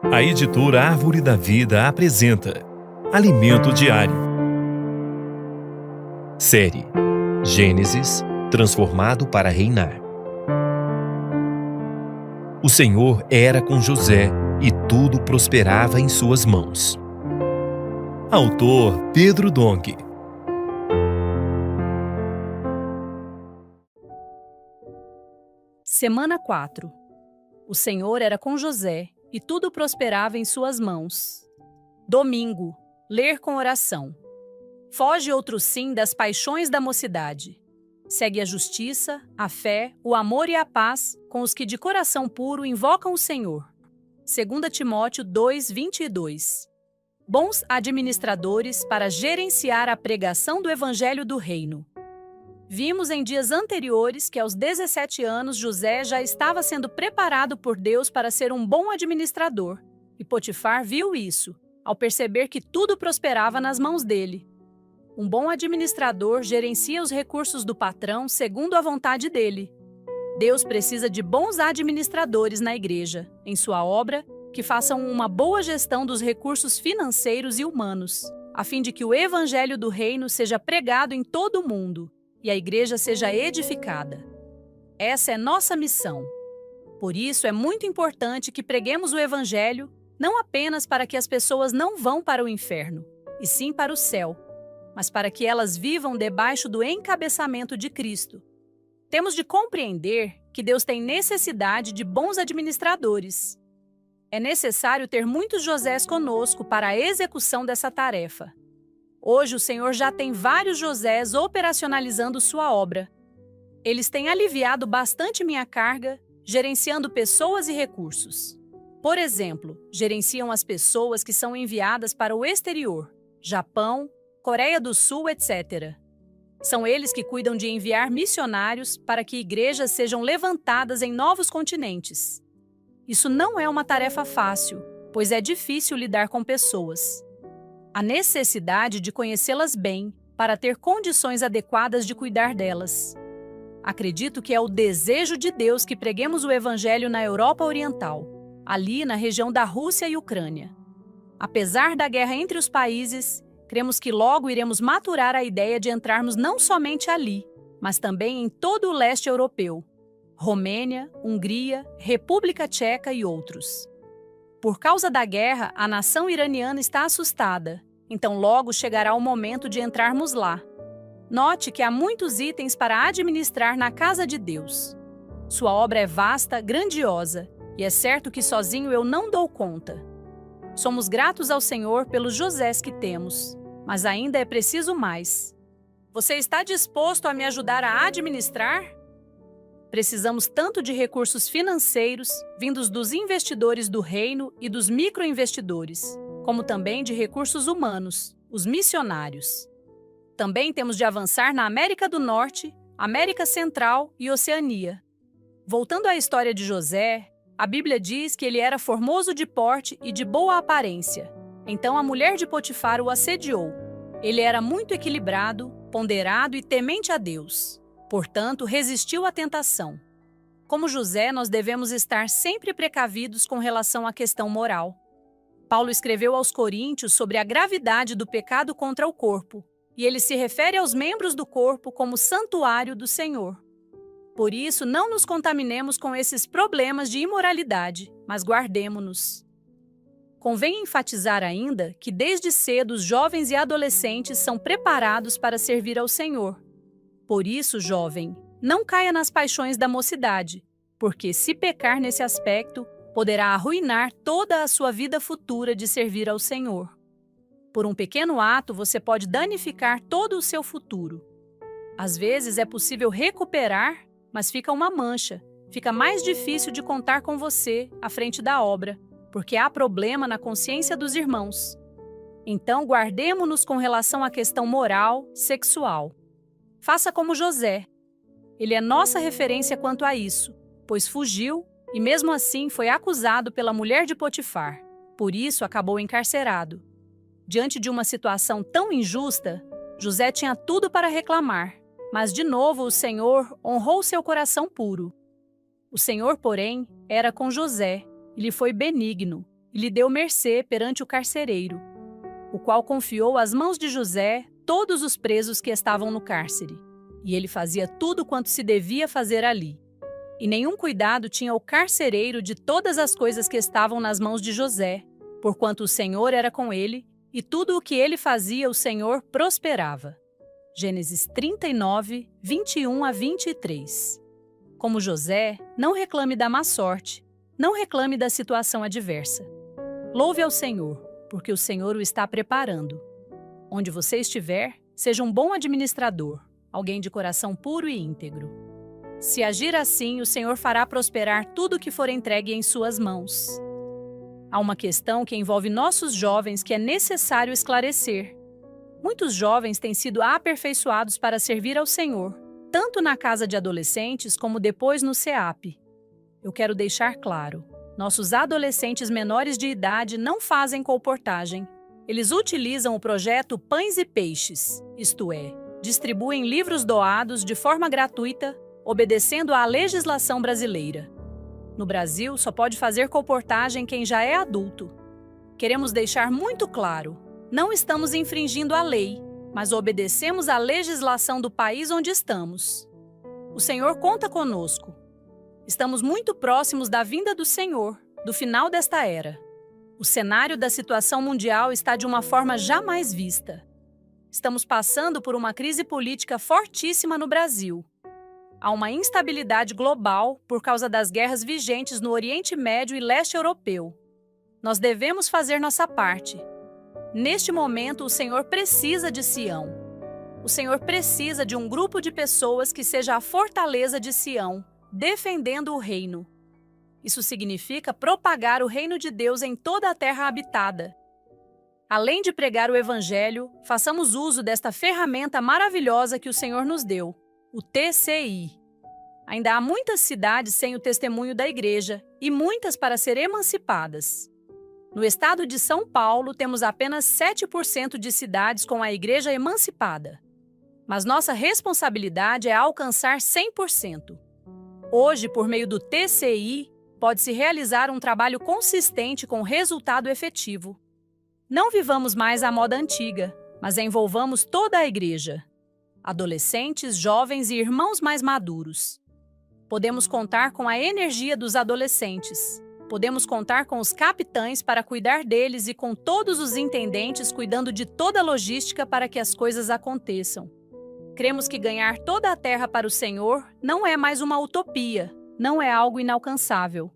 A editora Árvore da Vida apresenta Alimento Diário. Série Gênesis, transformado para reinar. O Senhor era com José e tudo prosperava em suas mãos. Autor Pedro Dong. Semana 4. O Senhor era com José e tudo prosperava em suas mãos. Domingo. Ler com oração. Foge outro sim das paixões da mocidade. Segue a justiça, a fé, o amor e a paz com os que de coração puro invocam o Senhor. 2 Timóteo 2:22. Bons administradores para gerenciar a pregação do Evangelho do Reino. Vimos em dias anteriores que aos 17 anos José já estava sendo preparado por Deus para ser um bom administrador. E Potifar viu isso, ao perceber que tudo prosperava nas mãos dele. Um bom administrador gerencia os recursos do patrão segundo a vontade dele. Deus precisa de bons administradores na igreja, em sua obra, que façam uma boa gestão dos recursos financeiros e humanos, a fim de que o Evangelho do Reino seja pregado em todo o mundo e a igreja seja edificada. Essa é nossa missão. Por isso é muito importante que preguemos o Evangelho não apenas para que as pessoas não vão para o inferno, e sim para o céu, mas para que elas vivam debaixo do encabeçamento de Cristo. Temos de compreender que Deus tem necessidade de bons administradores. É necessário ter muitos Josés conosco para a execução dessa tarefa. Hoje o Senhor já tem vários Josés operacionalizando sua obra. Eles têm aliviado bastante minha carga, gerenciando pessoas e recursos. Por exemplo, gerenciam as pessoas que são enviadas para o exterior, Japão, Coreia do Sul, etc. São eles que cuidam de enviar missionários para que igrejas sejam levantadas em novos continentes. Isso não é uma tarefa fácil, pois é difícil lidar com pessoas. A necessidade de conhecê-las bem para ter condições adequadas de cuidar delas. Acredito que é o desejo de Deus que preguemos o Evangelho na Europa Oriental, ali na região da Rússia e Ucrânia. Apesar da guerra entre os países, cremos que logo iremos maturar a ideia de entrarmos não somente ali, mas também em todo o leste europeu, Romênia, Hungria, República Tcheca e outros. Por causa da guerra, a nação iraniana está assustada, então logo chegará o momento de entrarmos lá. Note que há muitos itens para administrar na casa de Deus. Sua obra é vasta, grandiosa, e é certo que sozinho eu não dou conta. Somos gratos ao Senhor pelos Josés que temos, mas ainda é preciso mais. Você está disposto a me ajudar a administrar? Precisamos tanto de recursos financeiros, vindos dos investidores do reino e dos microinvestidores, como também de recursos humanos, os missionários. Também temos de avançar na América do Norte, América Central e Oceania. Voltando à história de José, a Bíblia diz que ele era formoso de porte e de boa aparência. Então a mulher de Potifar o assediou. Ele era muito equilibrado, ponderado e temente a Deus. Portanto, resistiu à tentação. Como José, nós devemos estar sempre precavidos com relação à questão moral. Paulo escreveu aos Coríntios sobre a gravidade do pecado contra o corpo, e ele se refere aos membros do corpo como santuário do Senhor. Por isso, não nos contaminemos com esses problemas de imoralidade, mas guardemo-nos. Convém enfatizar ainda que desde cedo os jovens e adolescentes são preparados para servir ao Senhor. Por isso, jovem, não caia nas paixões da mocidade, porque se pecar nesse aspecto, poderá arruinar toda a sua vida futura de servir ao Senhor. Por um pequeno ato, você pode danificar todo o seu futuro. Às vezes é possível recuperar, mas fica uma mancha. Fica mais difícil de contar com você à frente da obra, porque há problema na consciência dos irmãos. Então, guardemo-nos com relação à questão moral, sexual. Faça como José. Ele é nossa referência quanto a isso, pois fugiu e mesmo assim foi acusado pela mulher de Potifar. Por isso acabou encarcerado. Diante de uma situação tão injusta, José tinha tudo para reclamar, mas de novo o Senhor honrou seu coração puro. O Senhor, porém, era com José e lhe foi benigno, e lhe deu mercê perante o carcereiro, o qual confiou às mãos de José todos os presos que estavam no cárcere. E ele fazia tudo quanto se devia fazer ali. E nenhum cuidado tinha o carcereiro de todas as coisas que estavam nas mãos de José, porquanto o Senhor era com ele, e tudo o que ele fazia o Senhor prosperava. Gênesis 39, 21 a 23. Como José, não reclame da má sorte, não reclame da situação adversa. Louve ao Senhor, porque o Senhor o está preparando. Onde você estiver, seja um bom administrador, alguém de coração puro e íntegro. Se agir assim, o Senhor fará prosperar tudo que for entregue em suas mãos. Há uma questão que envolve nossos jovens que é necessário esclarecer. Muitos jovens têm sido aperfeiçoados para servir ao Senhor, tanto na casa de adolescentes como depois no CEAP. Eu quero deixar claro, nossos adolescentes menores de idade não fazem colportagem. Eles utilizam o projeto Pães e Peixes, isto é, distribuem livros doados de forma gratuita, obedecendo à legislação brasileira. No Brasil, só pode fazer colportagem quem já é adulto. Queremos deixar muito claro, não estamos infringindo a lei, mas obedecemos à legislação do país onde estamos. O Senhor conta conosco. Estamos muito próximos da vinda do Senhor, do final desta era. O cenário da situação mundial está de uma forma jamais vista. Estamos passando por uma crise política fortíssima no Brasil. Há uma instabilidade global por causa das guerras vigentes no Oriente Médio e Leste Europeu. Nós devemos fazer nossa parte. Neste momento, o Senhor precisa de Sião. O Senhor precisa de um grupo de pessoas que seja a fortaleza de Sião, defendendo o reino. Isso significa propagar o reino de Deus em toda a terra habitada. Além de pregar o Evangelho, façamos uso desta ferramenta maravilhosa que o Senhor nos deu, o TCI. Ainda há muitas cidades sem o testemunho da igreja e muitas para ser emancipadas. No estado de São Paulo, temos apenas 7% de cidades com a igreja emancipada. Mas nossa responsabilidade é alcançar 100%. Hoje, por meio do TCI, pode-se realizar um trabalho consistente com resultado efetivo. Não vivamos mais a moda antiga, mas envolvamos toda a igreja. Adolescentes, jovens e irmãos mais maduros. Podemos contar com a energia dos adolescentes. Podemos contar com os capitães para cuidar deles e com todos os intendentes cuidando de toda a logística para que as coisas aconteçam. Cremos que ganhar toda a terra para o Senhor não é mais uma utopia, não é algo inalcançável.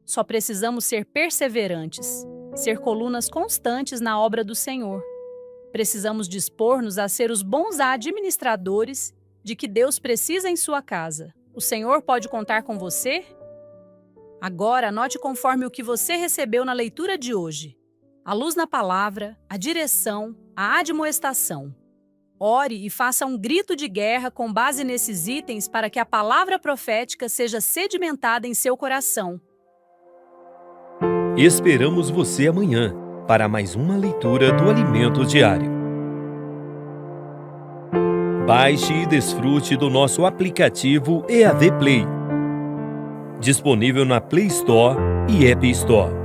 Só precisamos ser perseverantes, ser colunas constantes na obra do Senhor. Precisamos dispor-nos a ser os bons administradores de que Deus precisa em sua casa. O Senhor pode contar com você? Agora, anote conforme o que você recebeu na leitura de hoje. A luz na palavra, a direção, a admoestação. Ore e faça um grito de guerra com base nesses itens para que a palavra profética seja sedimentada em seu coração. Esperamos você amanhã para mais uma leitura do Alimento Diário. Baixe e desfrute do nosso aplicativo EAD Play, disponível na Play Store e App Store.